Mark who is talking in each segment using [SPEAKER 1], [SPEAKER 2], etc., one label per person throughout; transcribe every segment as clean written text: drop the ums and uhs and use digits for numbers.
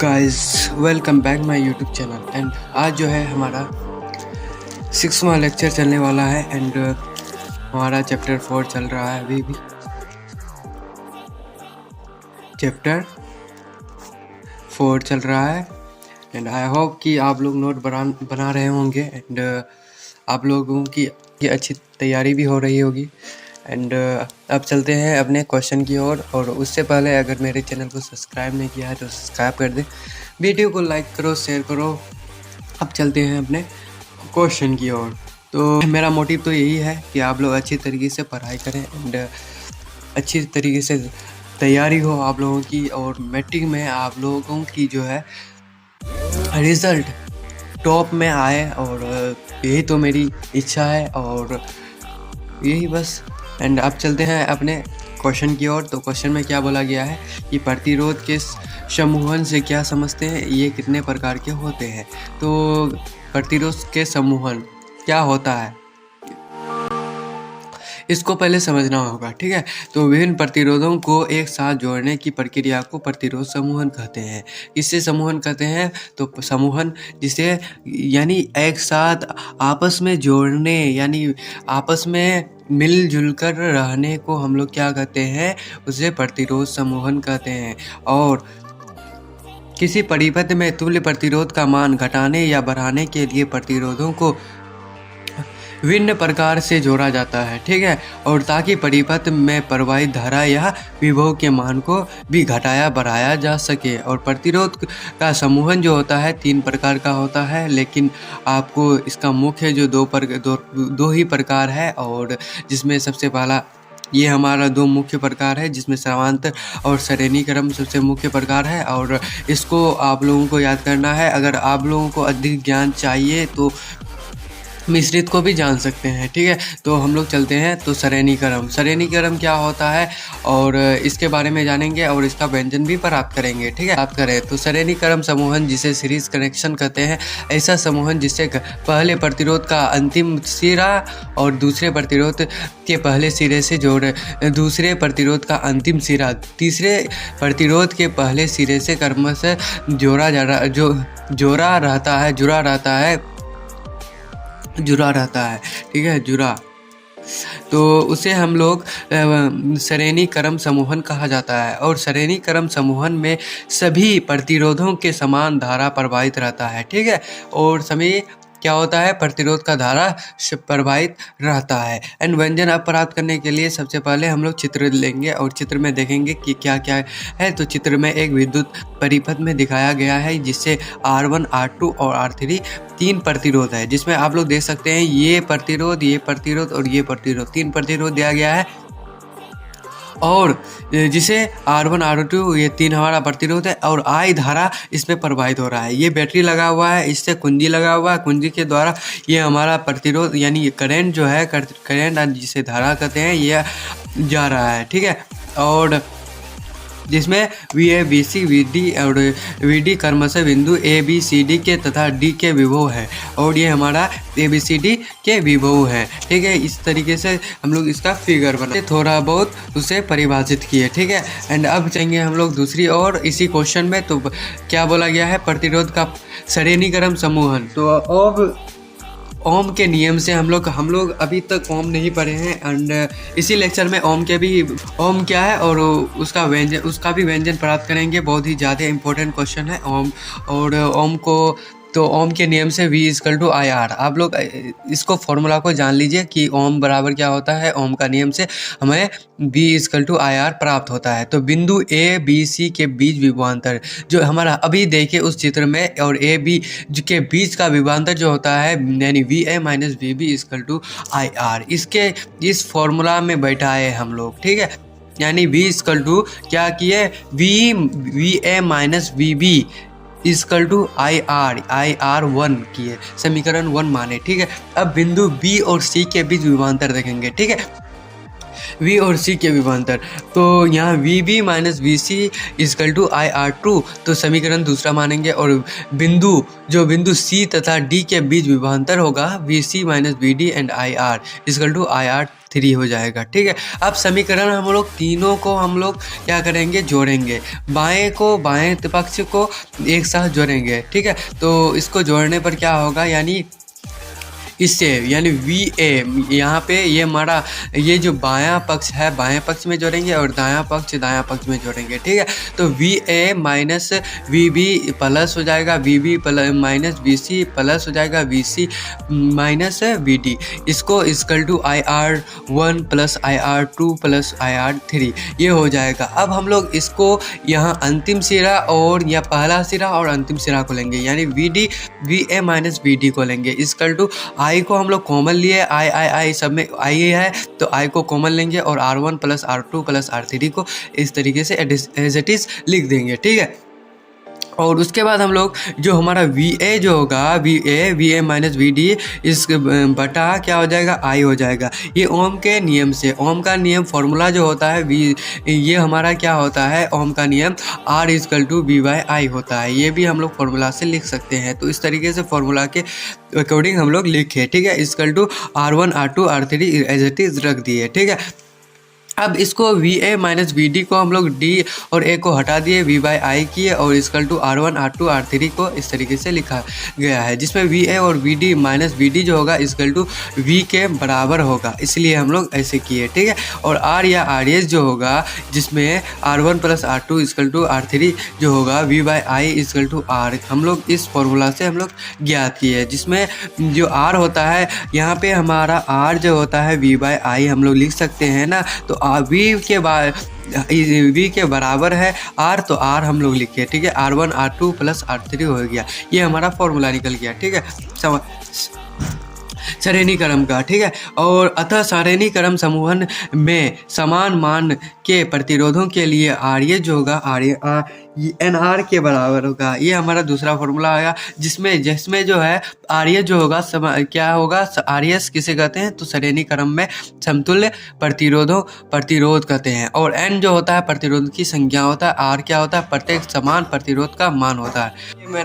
[SPEAKER 1] Guys, welcome back my YouTube channel. And आज जो है हमारा 6वां लेक्चर चलने वाला है। एंड हमारा चैप्टर 4 चल रहा है, अभी भी चैप्टर 4 चल रहा है। एंड आई होप कि आप लोग नोट बना रहे होंगे। एंड आप लोगों की अच्छी तैयारी भी हो रही होगी। एंड अब चलते हैं अपने क्वेश्चन की ओर। और उससे पहले अगर मेरे चैनल को सब्सक्राइब नहीं किया है तो सब्सक्राइब कर दें, वीडियो को लाइक करो, शेयर करो। अब चलते हैं अपने क्वेश्चन की ओर। तो मेरा मोटिव तो यही है कि आप लोग अच्छी तरीके से पढ़ाई करें एंड अच्छी तरीके से तैयारी हो आप लोगों की, और मैट्रिक में आप लोगों की जो है रिज़ल्ट टॉप में आए। और यही तो मेरी इच्छा है और यही बस। एंड अब चलते हैं अपने क्वेश्चन की ओर। तो क्वेश्चन में क्या बोला गया है कि प्रतिरोध के समूहन से क्या समझते हैं, ये कितने प्रकार के होते हैं। तो प्रतिरोध के समूहन क्या होता है इसको पहले समझना होगा, ठीक है। तो विभिन्न प्रतिरोधों को एक साथ जोड़ने की प्रक्रिया को प्रतिरोध समूहन कहते हैं। किससे समूहन कहते हैं? तो समूहन जिसे यानी एक साथ आपस में जोड़ने, यानी आपस में मिलजुल कर रहने को हम लोग क्या कहते हैं, उसे प्रतिरोध समूहन कहते हैं। और किसी परिपथ में तुल्य प्रतिरोध का मान घटाने या बढ़ाने के लिए प्रतिरोधों को विभिन्न प्रकार से जोड़ा जाता है, ठीक है। और ताकि परिपथ में प्रवाहित धारा या विभव के मान को भी घटाया बढ़ाया जा सके। और प्रतिरोध का समूहन जो होता है 3 प्रकार का होता है, लेकिन आपको इसका मुख्य जो दो ही प्रकार है। और जिसमें सबसे पहला ये हमारा 2 मुख्य प्रकार है, जिसमें समांतर और श्रेणी क्रम सबसे मुख्य प्रकार है। और इसको आप लोगों को याद करना है। अगर आप लोगों को अधिक ज्ञान चाहिए तो मिश्रित को भी जान सकते हैं, ठीक है। तो हम लोग चलते हैं। तो श्रेणी क्रम क्या होता है और इसके बारे में जानेंगे और इसका व्यंजन भी प्राप्त करेंगे, ठीक है। बात करें तो श्रेणी क्रम समूहन जिसे सीरीज कनेक्शन कहते हैं, ऐसा समूहन जिससे पहले प्रतिरोध का अंतिम सिरा और दूसरे प्रतिरोध के पहले सिरे से दूसरे प्रतिरोध का अंतिम सिरा तीसरे प्रतिरोध के पहले सिरे से क्रमशः जुड़ा रहता है, ठीक है, जुड़ा। तो उसे हम लोग श्रेणी क्रम समूहन कहा जाता है। और श्रेणी क्रम समूहन में सभी प्रतिरोधों के समान धारा प्रवाहित रहता है, ठीक है। और सभी क्या होता है, प्रतिरोध का धारा प्रवाहित रहता है। एंड व्यंजन अब प्राप्त करने के लिए सबसे पहले हम लोग चित्र लेंगे और चित्र में देखेंगे कि क्या क्या है। तो चित्र में एक विद्युत परिपथ में दिखाया गया है जिससे R1, R2 और R3 3 प्रतिरोध है, जिसमें आप लोग देख सकते हैं ये प्रतिरोध और ये प्रतिरोध 3 प्रतिरोध दिया गया है। और जिसे R1, R2 ये 3 हमारा प्रतिरोध है। और I धारा इसमें प्रवाहित हो रहा है। ये बैटरी लगा हुआ है, इससे कुंजी लगा हुआ है, कुंजी के द्वारा ये हमारा प्रतिरोध यानी ये करंट जो है, करंट जिसे धारा कहते हैं, ये जा रहा है, ठीक है। और जिसमें VA, VC, VD और VD क्रमशः बिंदु ABCD के तथा D के विभव है। और ये हमारा ABCD के विभव है, ठीक है। इस तरीके से हम लोग इसका फिगर बनाते थोड़ा बहुत उसे परिभाषित किए, ठीक है। एंड अब जाएंगे हम लोग दूसरी और इसी क्वेश्चन में। तो क्या बोला गया है, प्रतिरोध का श्रेणी क्रम समूहन। तो अब ओम के नियम से हम लोग अभी तक ओम नहीं पढ़े हैं। एंड इसी लेक्चर में ओम क्या है और उसका भी व्यंजन प्राप्त करेंगे। बहुत ही ज़्यादा इंपॉर्टेंट क्वेश्चन है ओम। और ओम को तो ओम के नियम से V = IR। आप लोग इसको फॉर्मूला को जान लीजिए कि ओम बराबर क्या होता है। ओम का नियम से हमें V = IR प्राप्त होता है। तो बिंदु A B C के बीच विभवांतर जो हमारा अभी देखिए उस चित्र में, और A B के बीच का विभवांतर जो होता है यानी VA - VB = IR, इसके इस फॉर्मूला में बैठाए हम लोग, ठीक है। यानी V = क्या किए, VA - VB = IR 1 किए, समीकरण 1 माने, ठीक है। अब बिंदु B और C के बीच विभवांतर देखेंगे, ठीक है। V और C के विभवांतर, तो यहाँ VB - VC = IR2, तो समीकरण दूसरा मानेंगे। और बिंदु C तथा D के बीच विभवांतर होगा VC - VD and IR = IR 3 हो जाएगा। ठीक है, अब समीकरण हम लोग तीनों को हम लोग क्या करेंगे, जोड़ेंगे, बाएं पक्ष को एक साथ जोड़ेंगे। ठीक है, तो इसको जोड़ने पर क्या होगा, यानी इससे यानी VA यहाँ पे ये हमारा ये जो बायां पक्ष है बाएं पक्ष में जोड़ेंगे और दायां पक्ष में जोड़ेंगे। ठीक है, तो VA माइनस VB प्लस हो जाएगा, VB माइनस VC प्लस हो जाएगा, VC माइनस VD, इसको equal to IR1 plus IR2 plus IR3 ये हो जाएगा। अब हम लोग इसको यहाँ अंतिम सिरा और या पहला सिरा और अंतिम सिरा को लेंगे, यानी VA माइनस VD को लेंगे, इक्वल टू आई को हम लोग कॉमन लिए, आई सब में आई है तो आई को कॉमन लेंगे और R1 plus R2 plus R3 को इस तरीके से एज इट इज लिख देंगे। ठीक है, और उसके बाद हम लोग जो हमारा VA जो होगा VA माइनस VD इस बटा क्या हो जाएगा, I हो जाएगा। ये ओम के नियम से, ओम का नियम फॉर्मूला जो होता है ये हमारा क्या होता है, ओम का नियम R इक्वल टू V/I होता है। ये भी हम लोग फॉर्मूला से लिख सकते हैं, तो इस तरीके से फॉर्मूला के अकॉर्डिंग हम लोग लिखे। ठीक है, equal to R1 R2 R3 as it is रख दिए। ठीक है, अब इसको VA माइनस VD को हम लोग D और A को हटा दिए, V/I किए और equal to R1 R2 R3 को इस तरीके से लिखा गया है, जिसमें VA और VD माइनस VD जो होगा इक्वल टू V के बराबर होगा, इसलिए हम लोग ऐसे किए। ठीक है, और R या RS जो होगा जिसमें R1 plus R2 equal to R3 जो होगा V/I इक्वल टू R, हम लोग इस फॉर्मूला से हम लोग ज्ञात किए, जिसमें जो R होता है यहाँ पे हमारा R जो होता है V/I हम लोग लिख सकते हैं ना, तो V के बराबर है R, तो R हम लोग लिखे। ठीक है, R1 R2 प्लस R3 हो गया, ये हमारा फॉर्मूला निकल गया। ठीक है, श्रेणी क्रम का। ठीक है, और अतः श्रेणी क्रम समूहन में समान मान के प्रतिरोधों के लिए RS जो होगा NR के बराबर होगा, ये हमारा दूसरा फॉर्मूला आएगा, जिसमें जो है RS जो होगा क्या होगा, RS किसे कहते हैं, तो श्रेणी क्रम में समतुल्य प्रतिरोध कहते हैं, और N जो होता है प्रतिरोध की संख्या होता है, R क्या होता है, प्रत्येक समान प्रतिरोध का मान होता है। ये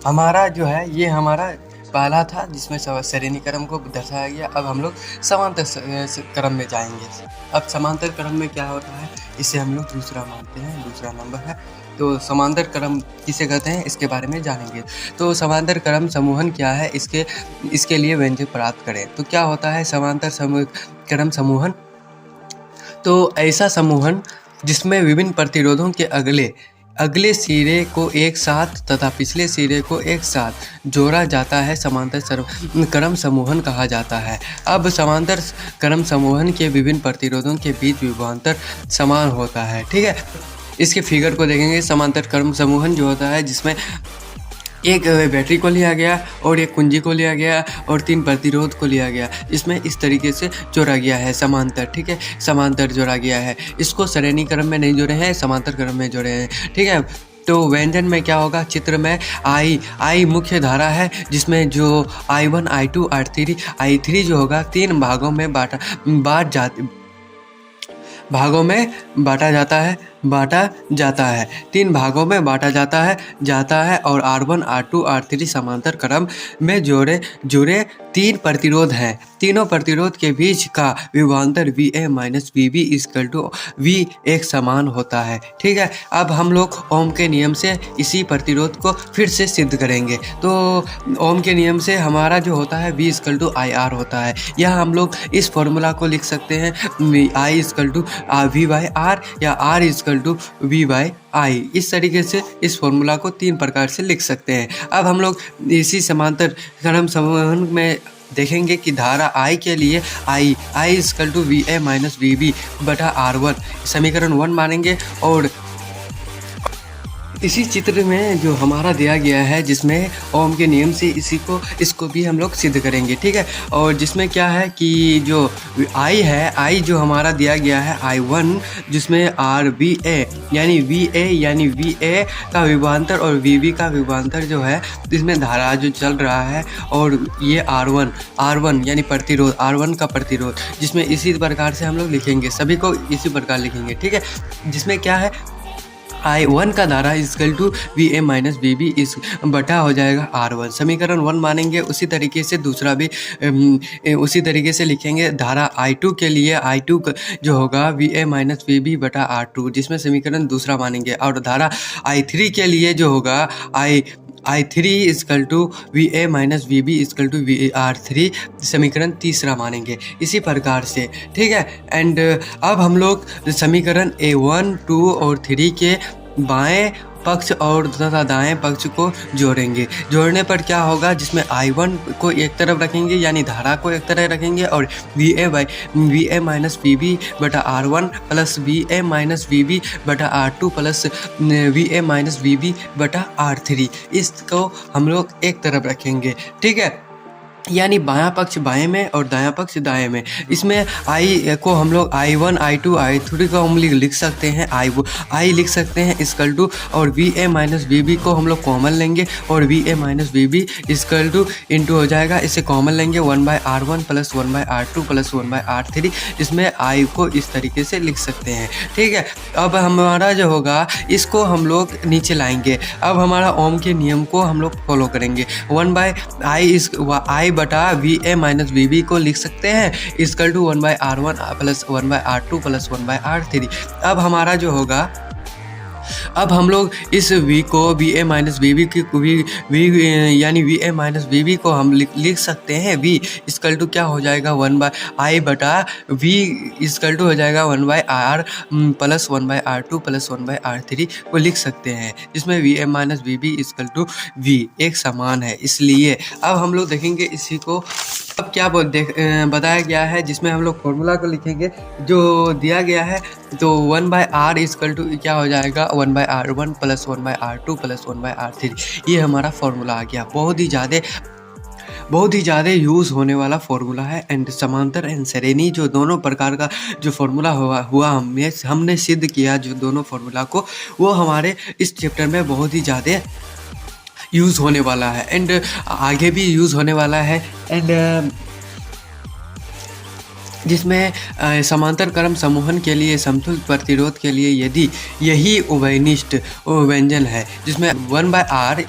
[SPEAKER 1] हमारा जो है ये हमारा पहला था जिसमें श्रेणी क्रम को दर्शाया गया। अब हम लोग समांतर क्रम में जाएंगे। अब समांतर क्रम में क्या होता है, इसे हम लोग दूसरा मानते हैं, दूसरा नंबर है। तो समांतर क्रम किसे कहते हैं इसके बारे में जानेंगे। तो समांतर क्रम समूहन क्या है, इसके लिए व्यंजक प्राप्त करें। तो क्या होता है समांतर क्रम समूहन, तो ऐसा समूहन जिसमें विभिन्न प्रतिरोधों के अगले सिरे को एक साथ तथा पिछले सिरे को एक साथ जोड़ा जाता है, समांतर क्रम समूहन कहा जाता है। अब समांतर क्रम समूहन के विभिन्न प्रतिरोधों के बीच विभवांतर समान होता है। ठीक है, इसके फिगर को देखेंगे। समांतर क्रम समूहन जो होता है जिसमें एक बैटरी को लिया गया और एक कुंजी को लिया गया और 3 प्रतिरोध को लिया गया, इसमें इस तरीके से जोड़ा गया है समांतर। ठीक है, समांतर जोड़ा गया है, इसको श्रेणी क्रम में नहीं जोड़े हैं, समांतर क्रम में जोड़े हैं। ठीक है, तो व्यंजन में क्या होगा, चित्र में I मुख्य धारा है, जिसमें जो I1 I2 I3 जो होगा 3 भागों में बांटा जाता है, 3 भागों में बांटा जाता है और R1 R2 R3 समांतर क्रम में जुड़े 3 प्रतिरोध हैं। तीनों प्रतिरोध के बीच का विभवांतर VA minus VB equal to V एक समान होता है। ठीक है, अब हम लोग ओम के नियम से इसी प्रतिरोध को फिर से सिद्ध करेंगे। तो ओम के नियम से हमारा जो होता है V इक्वल टू IR होता है, यह हम लोग इस फॉर्मूला को लिख सकते हैं I इक्वल टू V/R या R इक्वल टू V/I। इस तरीके से इस फॉर्मूला को 3 प्रकार से लिख सकते हैं। अब हम लोग इसी समांतर क्रम समूहन में देखेंगे कि धारा I के लिए I equal to VA minus VB बटा R1 समीकरण 1 मानेंगे, और इसी चित्र में जो हमारा दिया गया है जिसमें ओम के नियम से इसको भी हम लोग सिद्ध करेंगे। ठीक है, और जिसमें क्या है कि जो I है, I जो हमारा दिया गया है I1 जिसमें RVA यानी VA का विभवांतर और VB का विभवांतर जो है, इसमें धारा जो चल रहा है, और ये R1 यानी प्रतिरोध, R1 का प्रतिरोध, जिसमें इसी प्रकार से हम लोग लिखेंगे, सभी को इसी प्रकार लिखेंगे। ठीक है, जिसमें क्या है I1 का धारा equal to VA minus VB इस बटा हो जाएगा R1। समीकरण 1 मानेंगे, उसी तरीके से दूसरा भी उसी तरीके से लिखेंगे। धारा I2 के लिए I2 जो होगा VA माइनस VB बटा R2, जिसमें समीकरण दूसरा मानेंगे। और धारा I3 के लिए जो होगा I3 equal to VA minus VB equal to R3, समीकरण तीसरा मानेंगे इसी प्रकार से, ठीक है। एंड अब हम लोग समीकरण A1, 2 और 3 के बाएं पक्ष और तथा दाएं पक्ष को जोड़ेंगे। जोड़ने पर क्या होगा, जिसमें I1 को एक तरफ रखेंगे यानी धारा को एक तरफ रखेंगे, और VA माइनस VB बटा R1 plus VA minus VB बटा R2 plus VA minus VB बटा R3, इसको हम लोग एक तरफ रखेंगे, ठीक है। यानी बायां पक्ष बाएं में और दायां पक्ष दाएं में। इसमें I को हम लोग I1, I2, I3 को हम लिख सकते हैं, I लिख सकते हैं इक्वल टू, और VA माइनस VB को हम लोग कॉमन लेंगे और VA minus VB equal two into हो जाएगा, इसे कॉमन लेंगे 1/R1 plus 1/R2 plus 1/R3, इसमें I को इस तरीके से लिख सकते हैं, ठीक है। अब हमारा जो होगा इसको हम लोग नीचे लाएंगे। अब हमारा ओम के नियम को हम लोग फॉलो करेंगे। 1/I बटा VA माइनस VB को लिख सकते हैं equal to 1/R1 plus 1/R2 plus 1/R3। अब हमारा जो होगा, अब हम लोग इस V को VA माइनस VB की यानी VA माइनस VB को हम लिख सकते हैं V इक्वल टू क्या हो जाएगा 1/I बटा V इक्वल टू हो जाएगा 1/R plus 1/R2 plus 1/R3 को लिख सकते हैं, जिसमें VA minus VB equal to V एक समान है। इसलिए अब हम लोग देखेंगे इसी को, अब क्या बताया गया है, जिसमें हम लोग फॉर्मूला को लिखेंगे जो दिया गया है। तो 1/R इक्वल टू क्या हो जाएगा 1/R1 plus 1/R2 plus 1/R3, ये हमारा फॉर्मूला आ गया। बहुत ही ज़्यादा यूज़ होने वाला फॉर्मूला है। एंड समांतर एंड श्रेणी जो दोनों प्रकार का जो फॉर्मूला हुआ हमने सिद्ध किया जो दोनों फॉर्मूला को, वो हमारे इस चैप्टर में बहुत ही ज़्यादा यूज़ होने वाला है एंड आगे भी यूज़ होने वाला है। एंड जिसमें समांतर क्रम समूहन के लिए समतुल्य प्रतिरोध के लिए यदि यही उभयनिष्ठ व्यंजन है, जिसमें 1/R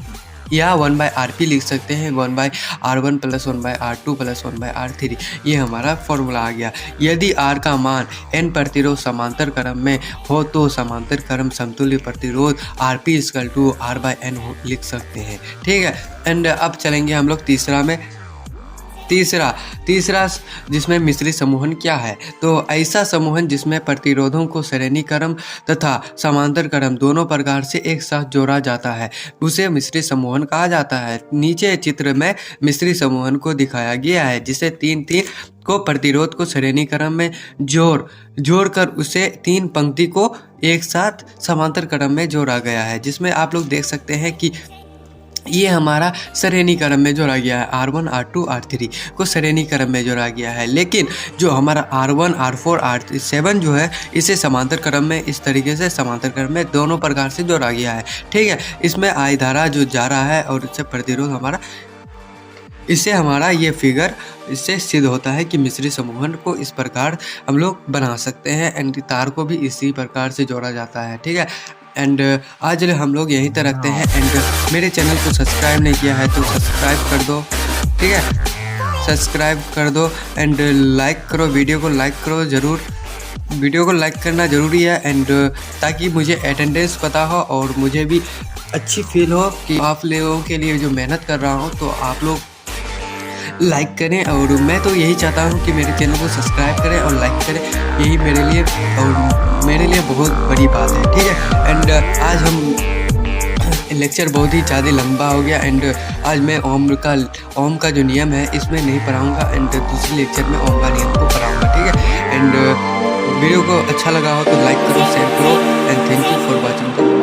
[SPEAKER 1] या 1/RP लिख सकते हैं, 1/R1 plus 1/R2 plus 1/R3, ये हमारा फॉर्मूला आ गया। यदि R का मान n प्रतिरोध समांतर क्रम में हो तो समांतर क्रम समतुल्य प्रतिरोध RP इक्वल टू R/N लिख सकते हैं, ठीक है। एंड अब चलेंगे हम लोग तीसरा में। तीसरा जिसमें मिश्रित समूहन क्या है, तो ऐसा समूहन जिसमें प्रतिरोधों को श्रेणी क्रम तथा समांतर क्रम दोनों प्रकार से एक साथ जोड़ा जाता है, उसे मिश्रित समूहन कहा जाता है। नीचे चित्र में मिश्रित समूहन को दिखाया गया है, जिसे 3-3 को प्रतिरोध को श्रेणी क्रम में जोड़कर उसे 3 पंक्ति को एक साथ समांतर क्रम में जोड़ा गया है, जिसमें आप लोग देख सकते हैं कि ये हमारा श्रेणी क्रम में जोड़ा गया है। R1, R2, R3 को श्रेणी क्रम में जोड़ा गया है, लेकिन जो हमारा R1, R4, R7 जो है इसे समांतर क्रम में इस तरीके से समांतर क्रम में दोनों प्रकार से जोड़ा गया है, ठीक है। इसमें I धारा जो जा रहा है और इससे प्रतिरोध हमारा, इससे हमारा ये फिगर इससे सिद्ध होता है कि मिश्रित समूहन को इस प्रकार हम लोग बना सकते हैं। एंड तार को भी इसी प्रकार से जोड़ा जाता है, ठीक है। एंड आज हम लोग यहीं तक रखते हैं। एंड मेरे चैनल को सब्सक्राइब नहीं किया है तो सब्सक्राइब कर दो, ठीक है, सब्सक्राइब कर दो। एंड लाइक करो, वीडियो को लाइक करो ज़रूर, वीडियो को लाइक करना ज़रूरी है। एंड ताकि मुझे अटेंडेंस पता हो और मुझे भी अच्छी फील हो कि आप लोगों के लिए जो मेहनत कर रहा हूँ, तो आप लोग लाइक करें। और मैं तो यही चाहता हूँ कि मेरे चैनल को सब्सक्राइब करें और लाइक करें, यही मेरे लिए बहुत बड़ी बात है, ठीक है। एंड आज हम लेक्चर बहुत ही ज़्यादा लंबा हो गया। एंड आज मैं ओम का जो नियम है इसमें नहीं पढ़ाऊँगा, एंड दूसरे लेक्चर में ओम का नियम को पढ़ाऊँगा, ठीक है। एंड वीडियो को अच्छा लगा हो तो लाइक करो, शेयर करो। And thank you for watching.